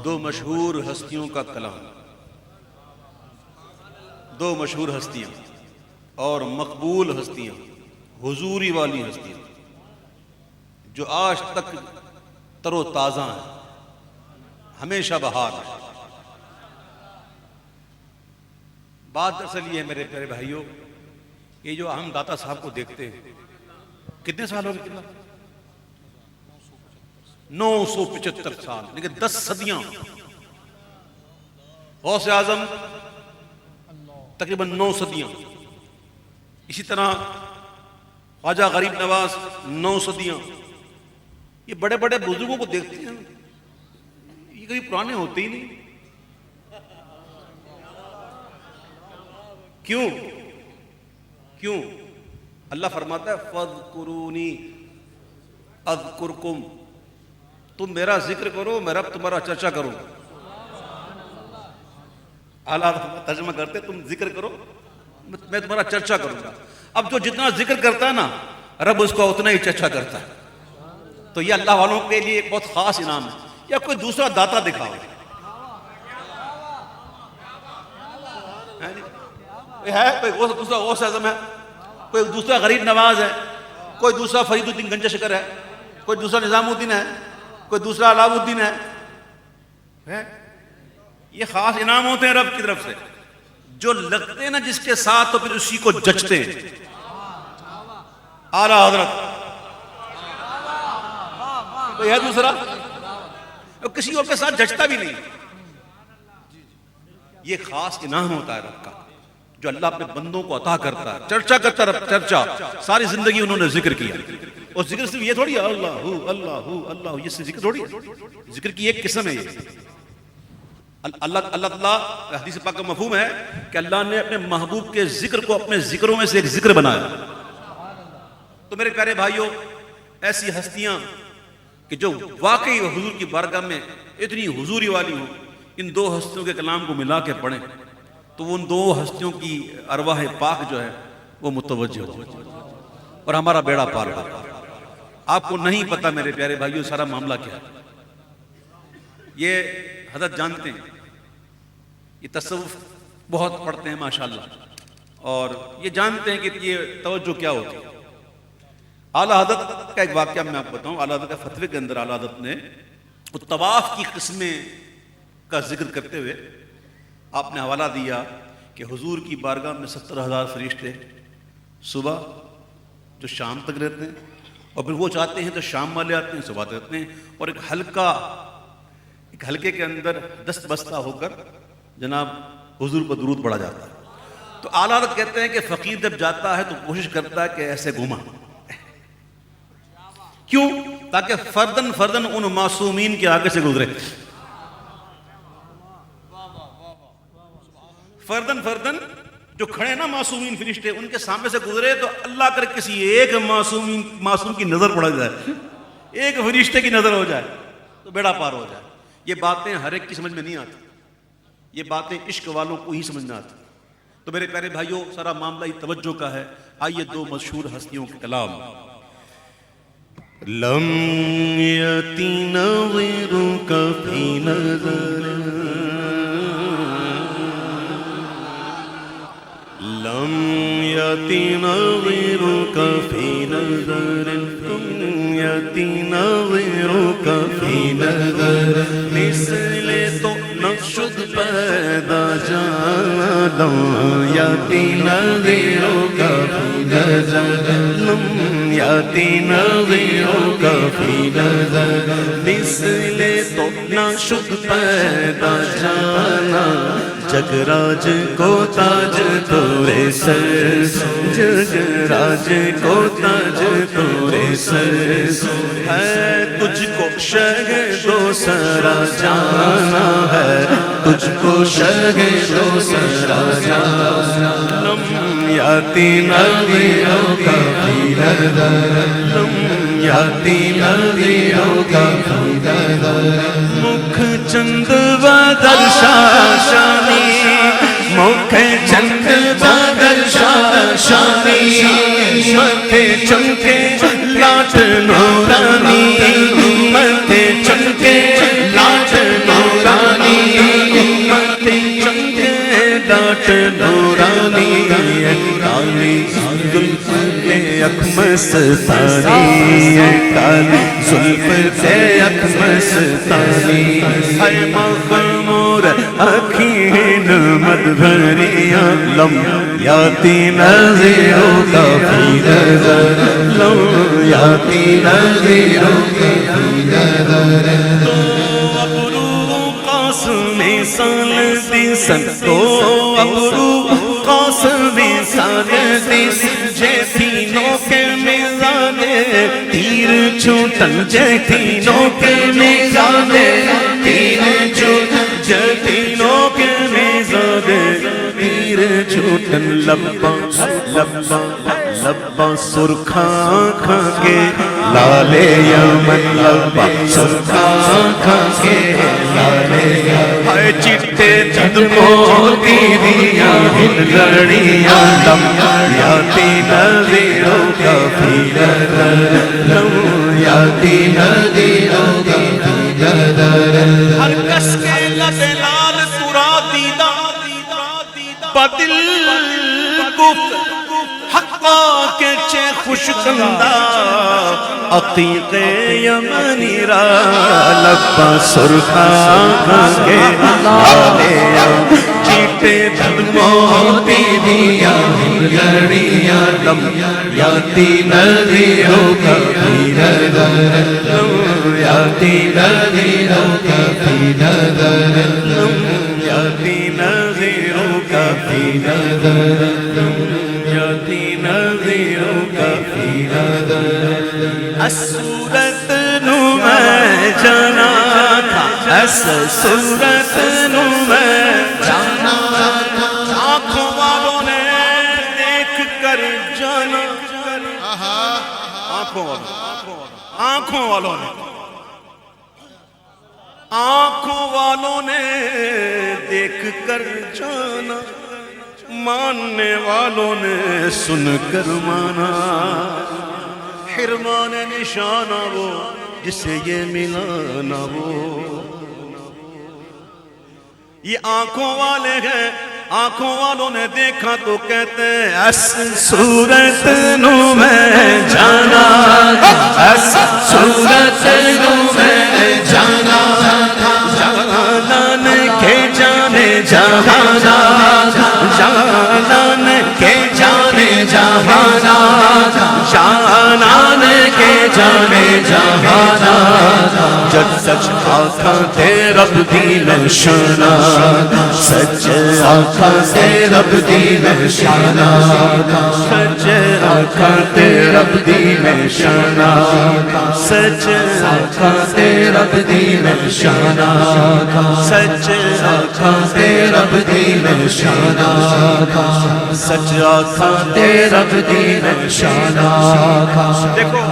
دو مشہور ہستیوں کا کلام، دو مشہور ہستیاں اور مقبول ہستیاں، حضوری والی ہستیاں جو آج تک تر و تازہ ہیں، ہمیشہ بہار ہیں۔ بات دراصل یہ ہے میرے پیارے بھائیوں، یہ جو ہم داتا صاحب کو دیکھتے ہیں، کتنے سال ہو گئے؟ کتنا؟ 975 سال، لیکن 10 صدیاں۔ غوث اعظم تقریباً 9 صدیاں، اسی طرح خواجہ غریب نواز 9 صدیاں۔ یہ بڑے بڑے بزرگوں کو دیکھتے ہیں، یہ کبھی پرانے ہوتے ہی نہیں۔ کیوں؟ اللہ فرماتا ہے فَاذْكُرُونِي أَذْكُرْكُمْ، تم میرا ذکر کرو، میں رب تمہارا چرچا کروں۔ اعلیٰ ترجمہ کرتے تم ذکر کرو میں تمہارا چرچا کروں گا۔ اب جو جتنا ذکر کرتا ہے نا، رب اس کو اتنا ہی چرچا کرتا ہے۔ تو یہ اللہ والوں کے لیے ایک بہت خاص انعام ہے۔ یا کوئی دوسرا داتا دکھاؤ، ہے کوئی دوسرا غوث اعظم ہے، کوئی دوسرا غریب نواز ہے، کوئی دوسرا فرید الدین گنج شکر ہے، کوئی دوسرا نظام الدین ہے، کوئی دوسرا علاؤ الدین ہے۔ یہ خاص انعام ہوتے ہیں رب کی طرف سے، جو لگتے ہیں نا جس کے ساتھ تو پھر اسی کو جچتے ہیں۔ اعلیٰ حضرت کوئی ہے دوسرا، کسی اور کے ساتھ جچتا بھی نہیں۔ یہ خاص انعام ہوتا ہے رب کا جو اللہ اپنے بندوں کو عطا کرتا ہے۔ چرچا کرتا رب، چرچا ساری زندگی انہوں نے ذکر کیا۔ اور ذکر صرف یہ تھوڑی ہے اللہ اللہ اللہ، یہ ذکر تھوڑی ہے، ذکر کی ایک قسم ہے یہ۔ اللہ تعالیٰ حدیث پاک کا مفہوم ہے کہ اللہ نے اپنے محبوب کے ذکر کو اپنے ذکروں میں سے ایک ذکر بنایا۔ تو میرے پیارے بھائیوں، ایسی ہستیاں کہ جو واقعی حضور کی بارگاہ میں اتنی حضوری والی ہوں، ان دو ہستیوں کے کلام کو ملا کے پڑھیں تو وہ ان دو ہستیوں کی ارواح پاک جو ہے وہ متوجہ ہو اور ہمارا بیڑا پار ہو۔ آپ کو نہیں پتا میرے پیارے بھائیوں سارا معاملہ کیا ہے۔ یہ حضرت جانتے ہیں، یہ تصوف بہت پڑھتے ہیں ماشاءاللہ، اور یہ جانتے ہیں کہ یہ توجہ کیا ہوتی ہے۔ اعلیٰ حضرت کا ایک واقعہ میں آپ کو بتاؤں۔ اعلیٰ حضرت کا فتوے کے اندر اعلیٰ حضرت نے طواف کی قسمیں کا ذکر کرتے ہوئے آپ نے حوالہ دیا کہ حضور کی بارگاہ میں 70,000 فرشتے صبح جو شام تک رہتے ہیں، اور پھر وہ چاہتے ہیں تو شام والے آتے ہیں، صبح رہتے ہیں، اور ایک حلقے کے اندر دست بستہ ہو کر جناب حضور پر درود پڑھا جاتا ہے۔ تو اعلیٰ حضرت کہتے ہیں کہ فقیر جب جاتا ہے تو کوشش کرتا ہے کہ ایسے گھوما، کیوں؟ تاکہ فردن فردن ان معصومین کے آگے سے گزرے، فردن فردن جو کھڑے نا معصومین فرشتے، ان کے سامنے سے گزرے تو اللہ کر کسی ایک معصوم کی نظر پڑ جائے، ایک فرشتے کی نظر ہو جائے تو بیڑا پار ہو جائے۔ یہ باتیں ہر ایک کی سمجھ میں نہیں آتی، یہ باتیں عشق والوں کو ہی سمجھنا آتی۔ تو میرے پیارے بھائیوں، سارا معاملہ ہی توجہ کا ہے۔ آئیے دو مشہور ہستیوں کے کلام۔ لم یتی نظرک فی نظر، لم یتی نظرک فی نظر، لم یتی نظرک فی نظر، مثل تو نشد پیدا جانا، لم یتی نظرک فی نظر، لم یتی نظرک فی نظر، مثل تو نشد پیدا جانا، جگ راج کو تاج تورے سر، جگ راج کو تاج تورے سر، ہے تجھ کو شہ دو سرا جانا، ہے تجھ کو شہ دو سرا جانا، لم یاتی نظرک فی نظر، لم یاتی نظرک فی نظر، مکھ چند بدر شاشانی، مکھ چند بدر شاشانی، متھے چمکے لاٹ نورانی، متھے چمکے لاٹ نورانی، یک مستانی کالی زلف سے یک مستانی ہے مخمور اکھین مد بھریاں لم یاتی نظیروں کا فی نظر لم یاتی نظیروں کا فی نظر تو ابرو قاسمی سال دیسن تو ابرو قاسمی سال دیسن جے تینوں کے میزانے تیر چھوٹن جے تینوں کے میزانے تیر چھوٹن جے تینوں کے میزانے تیر چھوٹن لباں لباں لباں سرخاں کھاں کے لالے یمن لباں سرخاں کھاں کے لالے یمن ہائے چٹے چند موتی دیاں ہن لڑیاں لم یاتی نظیروں کا فی نظر لم یاتی نظیروں کا فی نظر ہر کس کے لب لال ترا دیدہ بدل گفت حقا کے چے خوش کندہ عقیق یمنی را لبا سرخاں کے لالے چیٹے دل موتی دیا لڑیاں لم یاتی نظیروں کا فی نظر لم یاتی نظیروں کا فی نظر لم یاتی نظیروں کا فی نظر لم یاتی نظیروں کا فی نظر اس صورت نو میں جانا تھا اس صورت نو میں جانا تھا آنکھوں والوں نے دیکھ کر جانا آنکھوں والوں نے آنکھوں والوں نے دیکھ کر جانا ماننے والوں نے سن کر مانا حرمان نشانہ وہ جسے یہ ملا نہ وہ یہ آنکھوں والے ہیں آنکھوں والوں نے دیکھا تو کہتے ہیں اس صورت نو میں جانا اس صورت نو میں جانا جانان کے جانے جہانا جانان کے جانے جہانا جانان کے جانے جہانا جب سچ آنکھاں تے رب دی نشانہ سچ آنکھاں تے رب دی نشانہ سچ آنکھاں تے رب دی نشانہ سچ آنکھاں تے رب دی نشانہ سچ آنکھاں تے رب دی نشانہ سچ آنکھاں تے رب دی نشانہ دیکھو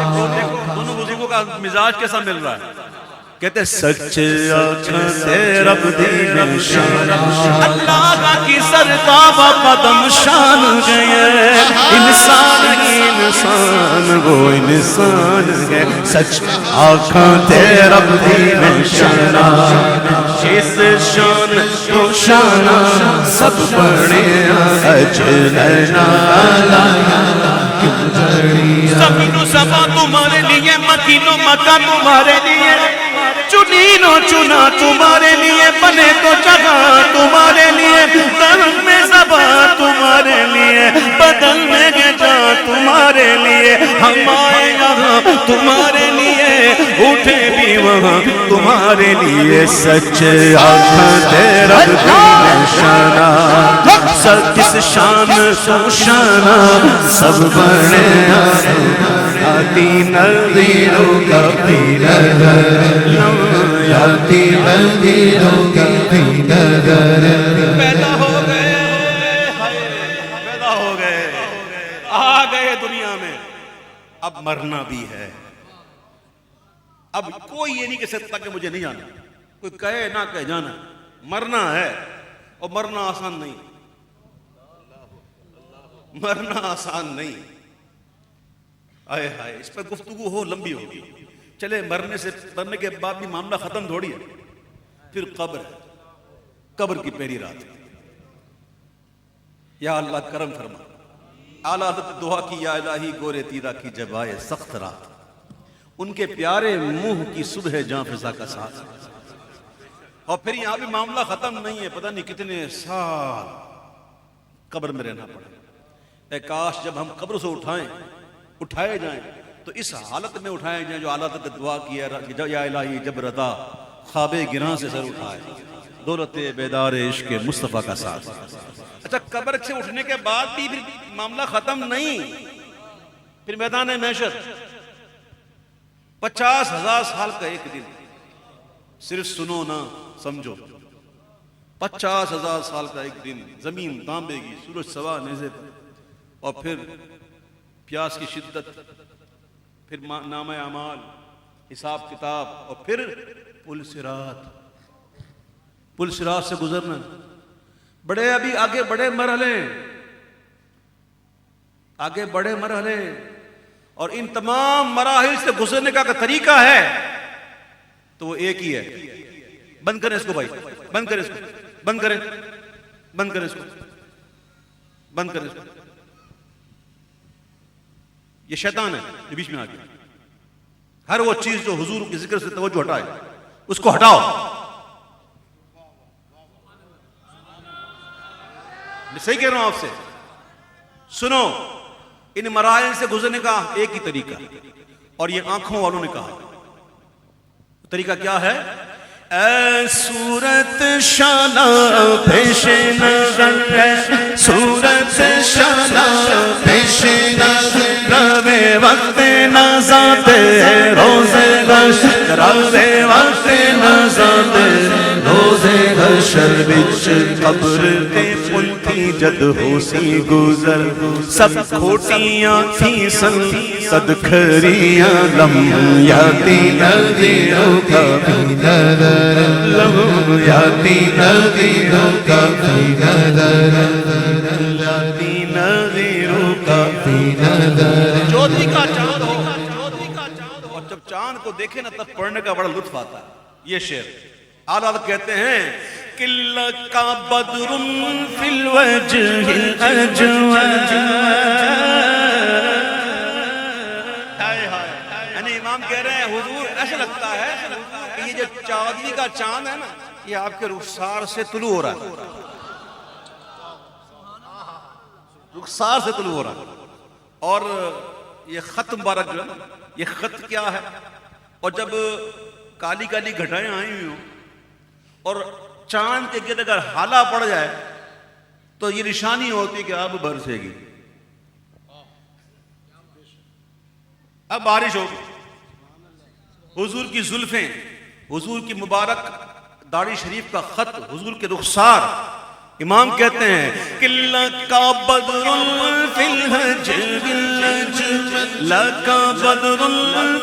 دونوں بزرگوں کا مزاج کیسا مل رہا ہے کہتے سچ آنکھاں سے رب دی نشانہ اللہ کی سرتاب قدم شان گئے انسان ہی انسان وہ انسان ہے سچ آنکھاں سے رب دی نشانہ جس شان کو شانہ سب بڑے اجلنا لایا زمین و سما تمہارے لیے مکین و مکہ تمہارے لیے چنین و چنا تمہارے لیے بنے تو جگہ تمہارے لیے درم میں زبا تمہارے لیے بدل میں جا تمہارے لیے ہم آئے یہاں تمہارے لیے اٹھے بھی وہاں تمہارے لیے سچ آنکھاں تے رب دی نشانہ سب کس شان سو شانہ سب بڑے آتی نظیروں کا فی نظر آتی نظیروں کا فی نظر پیدا ہو گئے آ گئے دنیا میں اب مرنا بھی ہے اب کوئی یہ نہیں کہہ سکتا کہ مجھے نہیں آنا کوئی کہے نہ کہے جانا مرنا ہے اور مرنا آسان نہیں مرنا آسان نہیں آئے ہائے اس پر گفتگو ہو لمبی ہوگی چلے مرنے کے بعد بھی معاملہ ختم تھوڑی ہے پھر قبر ہے قبر کی پہلی رات یا اللہ کرم فرما اعلیٰ حضرت دعا کی یا الہی گورے تیرا کی جب آئے سخت رات، ان کے پیارے منہ کی صبح جاں فضا کا ساتھ. اور پھر یہاں بھی معاملہ ختم نہیں ہے، پتہ نہیں کتنے سال قبر میں رہنا پڑے. اے کاش جب ہم قبر سے اٹھائے جائیں تو اس حالت میں اٹھائے جائیں جو اعلیٰ حضرت دعا کی ہے یا الہی جب رضا خواب گراں سے سر اٹھائے، دولت بیدار عشق مصطفیٰ کا ساتھ. اچھا قبر سے اٹھنے کے بعد بھی پھر معاملہ ختم نہیں، پھر میدان محشر 50,000 سال کا ایک دن. صرف سنو نہ سمجھو، 50,000 سال کا ایک دن، زمین تانبے گی، سورج سوا نیزے پر، اور پھر پیاس کی شدت، پھر نامہ اعمال، حساب کتاب، اور پھر پل صراط سے گزرنا. بڑے ابھی آگے بڑے مرحلے اور ان تمام مراحل سے گزرنے کا طریقہ ہے تو وہ ایک ہی ہے. بند کریں اس کو بھائی، بند کریں اس کو. یہ شیطان ہے جو بیچ میں آ گیا. ہر وہ چیز جو حضور کے ذکر سے توجہ ہٹائے اس کو ہٹاؤ. میں صحیح کہہ رہا ہوں آپ سے، سنو، ان مراحل سے گزرنے کا ایک ہی طریقہ، اور یہ آنکھوں والوں نے کہا. طریقہ کیا ہے؟ اے صورت شانہ پیش نظر ہے، صورت شانہ پیش نظر، روے وقت نزات روز حشر، روے وقت نزات روز حشر، بچ قبر تے پل تھی جد ہو سی گزر، سب کھوٹیاں تھی صد کھریاں، لمحیاتی نظروں کا لمحیاتی نظروں کا چودھری کا چاند ہو، اور جب چاند کو دیکھے نا تب پڑھنے کا بڑا لطف آتا ہے. یہ شعر اعلیٰ کہتے ہیں کہ لَقَ بَدْرٌ فِي الْوَجْهِ الْأَجْوَدِ. یعنی امام کہہ رہے ہیں حضور ایسا لگتا ہے کہ یہ جو چاندنی کا چاند ہے نا یہ آپ کے رخسار سے طلوع ہو رہا ہے، رخسار سے طلوع ہو رہا ہے. اور یہ خط مبارک جو ہے نا، یہ خط کیا ہے؟ اور جب کالی کالی گھٹائیں آئی ہوئی ہوں اور چاند کے گرد اگر ہالا پڑ جائے تو یہ نشانی ہوتی ہے کہ اب برسے گی، اب بارش ہوگی. حضور کی زلفیں، حضور کی مبارک داڑھی شریف کا خط، حضور کے رخسار. امام کہتے ہیں کہ لَقَ بَدْرٌ فِي الْوَجْهِ الْأَجْوَدِ، لَقَ بَدْرٌ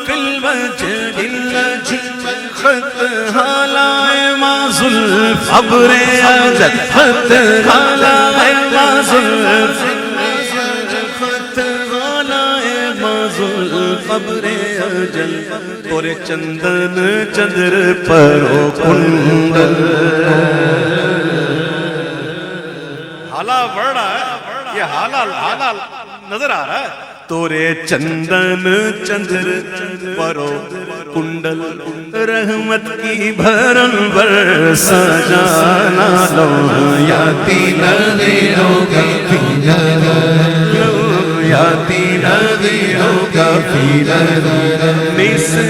فِي الْوَجْهِ الْأَجْوَدِ، خط حالائے ما زلف ابر اجل، خط حالائے ما زلف، خط حالائے ما زلف ابر اجل، تورے چندن چندر پرو کنڈل. حالا بڑھ رہا ہے، یہ حالا نظر آ رہا ہے. تورے چندن چندر پرو کنڈل، رحمت کی بھرن برسا جانا لو یاتی ندیوں کا یاتی ندیوں کا مثل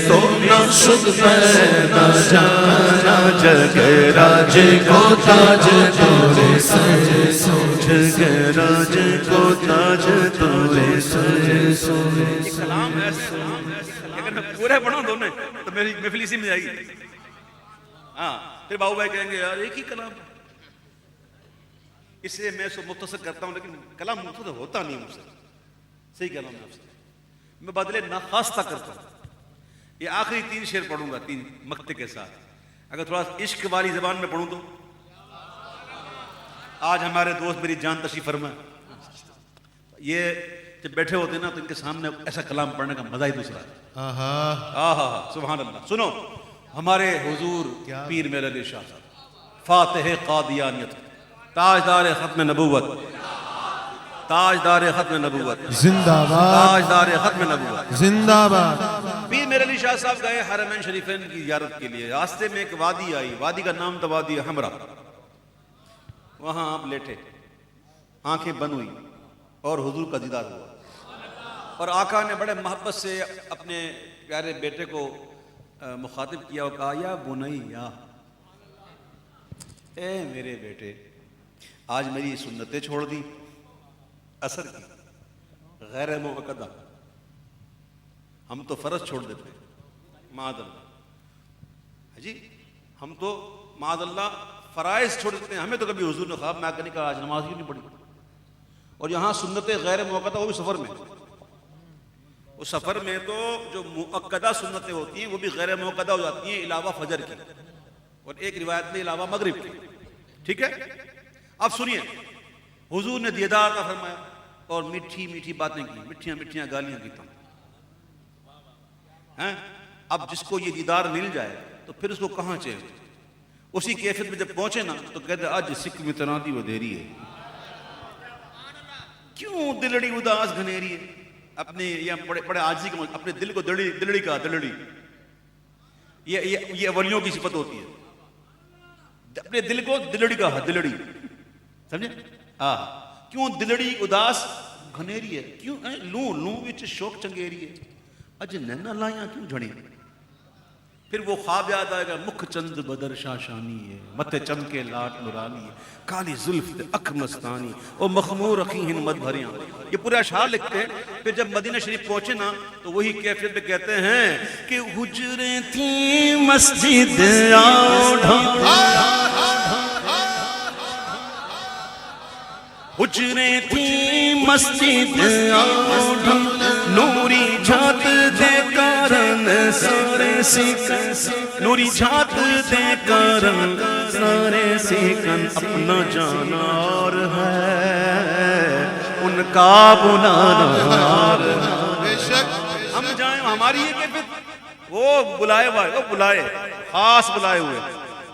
تو نہ شد پیدا جانا، جگ راج کو تاج تورے سر سو، جگ راج کو تاج تورے سر سو. یہ کلام ایسے اگر میں پورے پڑھوں دونوں تو میری محفل اسی میں جائے گی. ہاں پھر باؤ بھائی کہیں گے یار ایک ہی کلام، اس لیے میں اس کو مختصر کرتا ہوں، لیکن کلام مختصر ہوتا نہیں مجھ سے. صحیح کہہ رہا ہوں میں آپ سے، میں بدلے ناخواستہ کرتا ہوں. یہ آخری 3 شعر پڑھوں گا 3 مقطع کے ساتھ. اگر تھوڑا عشق والی زبان میں پڑھوں تو آج ہمارے دوست میری جان تشریف فرما، یہ جب بیٹھے ہوتے ہیں نا تو ان کے سامنے ایسا کلام پڑھنے کا مزہ ہی دوسرا ہے. سبحان اللہ. سنو، ہمارے حضور پیر میرے علی شاہ صاحب، فاتح قادیانیت، تاجدار ختم نبوت، تاجدار ختم نبوت، زندہ باد، تاجدار ختم نبوت۔ زندہ باد۔ پیر میرے علی شاہ صاحب گئے حرمین شریفین کی زیارت کے لیے، راستے میں ایک وادی آئی، وادی کا نام تھا وادی حمرا۔ وہاں آپ لیٹے، آنکھیں بند ہوئی اور حضور کا دیدار ہوا، اور آقا نے بڑے محبت سے اپنے پیارے بیٹے کو مخاطب کیا اور کہا یا بنیا، اے میرے بیٹے، آج میری سنتیں چھوڑ دی، اثر کی، غیر موقدہ، ہم تو فرض چھوڑ دیتے معاذ اللہ، جی ہم تو معاذ اللہ فرائض چھوڑ دیتے ہیں، ہمیں تو کبھی حضور نے خواب میں آ کر نہیں کہا آج نماز کیوں نہیں پڑھی، اور یہاں سنتیں غیر موقدہ، وہ بھی سفر میں، اس سفر میں تو جو مؤکدہ سنتیں ہوتی ہیں وہ بھی غیر موقدہ ہو جاتی ہیں علاوہ فجر کی، اور ایک روایت میں علاوہ مغرب کی، ٹھیک ہے۔ اب سنیے، حضور نے دیدار کا فرمایا اور میٹھی میٹھی باتیں کی، میٹھیاں میٹھیاں گالیاں کی، اب جس کو یہ دیدار مل جائے تو پھر اس کو کہاں چاہیے، اسی کیفیت میں جب پہنچے نا تو کہتے آج سکھ میں تنادی و دیری ہے، کیوں دلڑی اداس گھنیری ہے، اپنے یا بڑے عاجزی کا اپنے دل کو دلڑی کا دلڑی، یہ اولیوں کی صفت ہوتی ہے، اپنے دل کو دلڑی کا دلڑی، سمجھے؟ کیوں دلڑی اداس گھنیری ہے، کیوں لوں وچ شوق چنگیری ہے، اج نینا لائیاں کیوں جھڑی، پھر وہ خواب یاد آئے گا، مکھ چند بدر شاشانی ہے، متھے چمکے لاٹ نورانی ہے، کالی زلف تے اکھ مستانی، او مخمور رکھی ہیں مد بھریاں، یہ پورے اشعار لکھتے ہیں۔ پھر جب مدینہ شریف پہنچے نا تو وہی کیفیت میں کہتے ہیں کہ حجریں تھی مسجد حجریں تھی مسجد نوری جھات دے کارن سارے سیکن، نوری جھات دے کارن سارے سیکن، اپنا جانا اور ہے ان کا بلانا اور ہے۔ ہم جائیں ہماری یہ کیفیت، وہ بلائے خاص بلائے ہوئے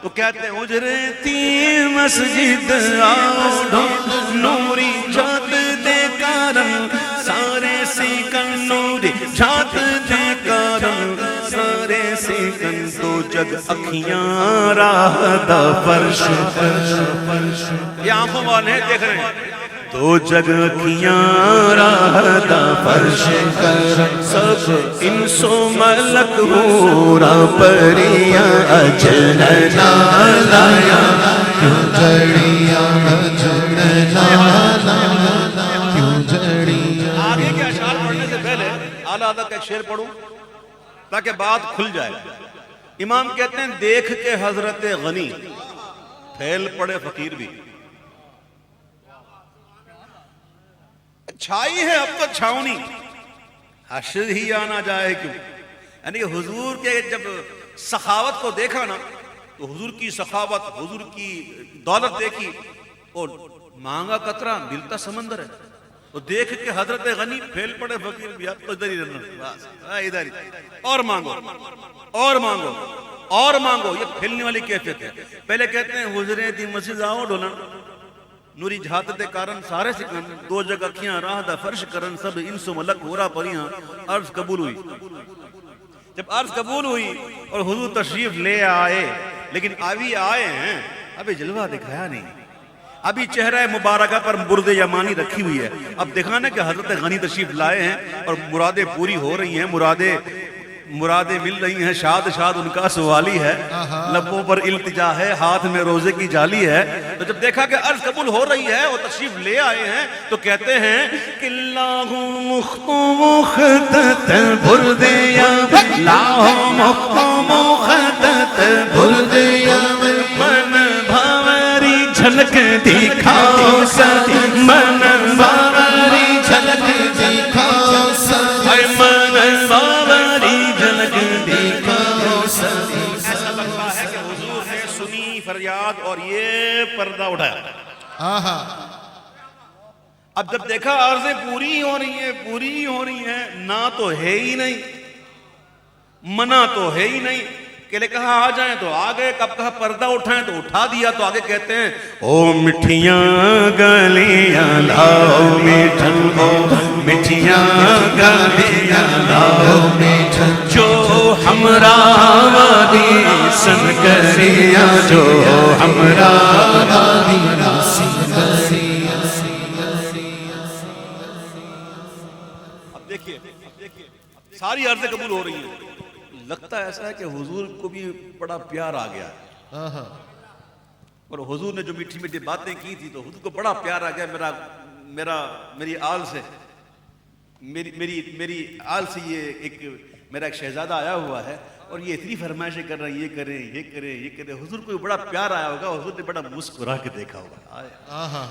تو کہتے ہیں حجریں تھی مسجد نوری جھات دے کارن سارے سیکن، نوری جھات دے کارن سارے سیکن، تو جگ اکھیاں راہ دا فرش، یہ آنکھوں والے دیکھ رہے ہیں، تو جگ اکھیاں راہ دا فرش کر، سب انس و ملک ہورا پریاں اجننا لایا، کیوں جڑیاں اجننا لایا، کیوں جڑیاں۔ آگے کے اشعار پڑھنے سے پہلے اعلیٰ حضرت کا ایک شعر پڑھوں تاکہ بات کھل جائے۔ امام کہتے ہیں دیکھ کے حضرت غنی پھیل پڑے فقیر بھی، چھائی ہے اب تو چھاؤنی، حشر ہی آنا جائے کیوں، یعنی کہ حضور کے جب سخاوت کو دیکھا نا تو حضور کی سخاوت، حضور کی دولت دیکھی، اور مانگا قطرہ ملتا سمندر ہے، تو دیکھ کے حضرت غنی پھیل پڑے فقیر بھی، اب تو ادھر ہی رہنا، بس ادھر ہی، اور مانگو اور مانگو اور مانگو، یہ پھیلنے والی کیفیت ہے۔ پہلے کہتے ہیں حضریں دی مسجد آؤ ڈولا، نوری جھات دے کارن سارے سکن، دو جگ اکھیاں راہ دا فرش کرن، سب انس و ملک ہورا پریاں، عرض قبول ہوئی۔ جب عرض قبول ہوئی اور حضور تشریف لے آئے، لیکن ابھی آئے ہیں، ابھی جلوہ دکھایا نہیں، ابھی چہرہ مبارکہ پر برد یمانی رکھی ہوئی ہے، اب دکھانا کہ حضرت غنی تشریف لائے ہیں اور مرادیں پوری ہو رہی ہیں، مرادیں مل رہی ہیں، شاد شاد ان کا سوالی ہے، لبوں پر التجا ہے، ہاتھ میں روزے کی جالی ہے۔ تو جب دیکھا کہ عرض قبول ہو رہی ہے اور تشریف لے آئے ہیں تو کہتے ہیں کہ اللہ مختت بردیا، اللہ مختت بردیا، من بھاوری جھلک دکھاؤ سدی، من بھاوری جھلک دکھاؤ سدی، من بھاوری جھلک دکھاؤ سدی۔ ایسا لگتا ہے کہ حضور نے سنی فریاد اور یہ پردہ اٹھایا۔ اب جب دیکھا عرضیں پوری ہو رہی ہیں، نہ تو ہے ہی نہیں، منع تو ہے ہی نہیں اکیلے کہا آ جائیں تو آ گئے, کب کہا پردہ اٹھائیں تو اٹھا دیا. تو آگے کہتے ہیں او مٹھیاں گلیاں لاؤ میٹھن, او مٹھیاں گلیاں لاؤ میٹھن, جو ہمراہ وادی سنکریاں, جو ہمراہ وادی سنکریاں. اب دیکھیے ساری عرضیں قبول ہو رہی ہیں. لگتا ایسا ہے کہ حضور کو بھی بڑا پیار آ گیا, اور حضور نے جو میٹھی میٹھی باتیں کی تھی تو حضور کو بڑا پیار آ گیا. میری آل سے میری آل سے میرا ایک شہزادہ آیا ہوا ہے, اور یہ اتنی فرمائشیں کر رہے ہیں, یہ کریں یہ کریں یہ کریں. حضور کو بڑا پیار آیا ہوگا, حضور نے بڑا مسکرا کے دیکھا ہوگا.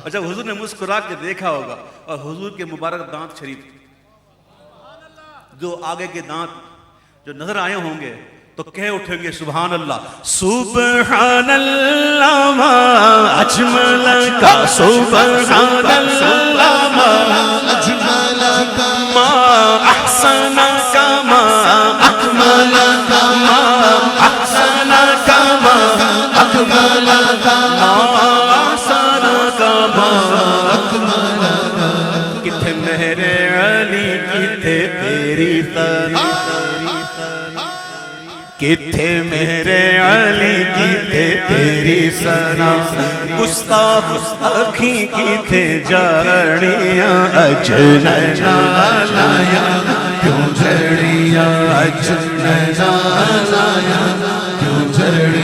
اور جب حضور نے مسکرا کے دیکھا ہوگا اور حضور کے مبارک دانت شریف, جو آگے کے دانت جو نظر آئے ہوں گے تو کہہ اٹھیں گے سبحان اللہ. سبحان اللہ ما اجمل کا, سبحان اللہ ما اجمل کا, ما احسن کا, ما اکمل کا, ما احسن کا, ما اکمل کا, ما احسن کا, ما اکمل کا. کتھے میرے علی کتھے تیری تعریف, کتھے میرے علی کتھے تیری ثنا, گستاخ اکھیں کتھے جڑیاں اجن لایا, کیوں جڑیاں اجن لایا, کیوں جڑیاں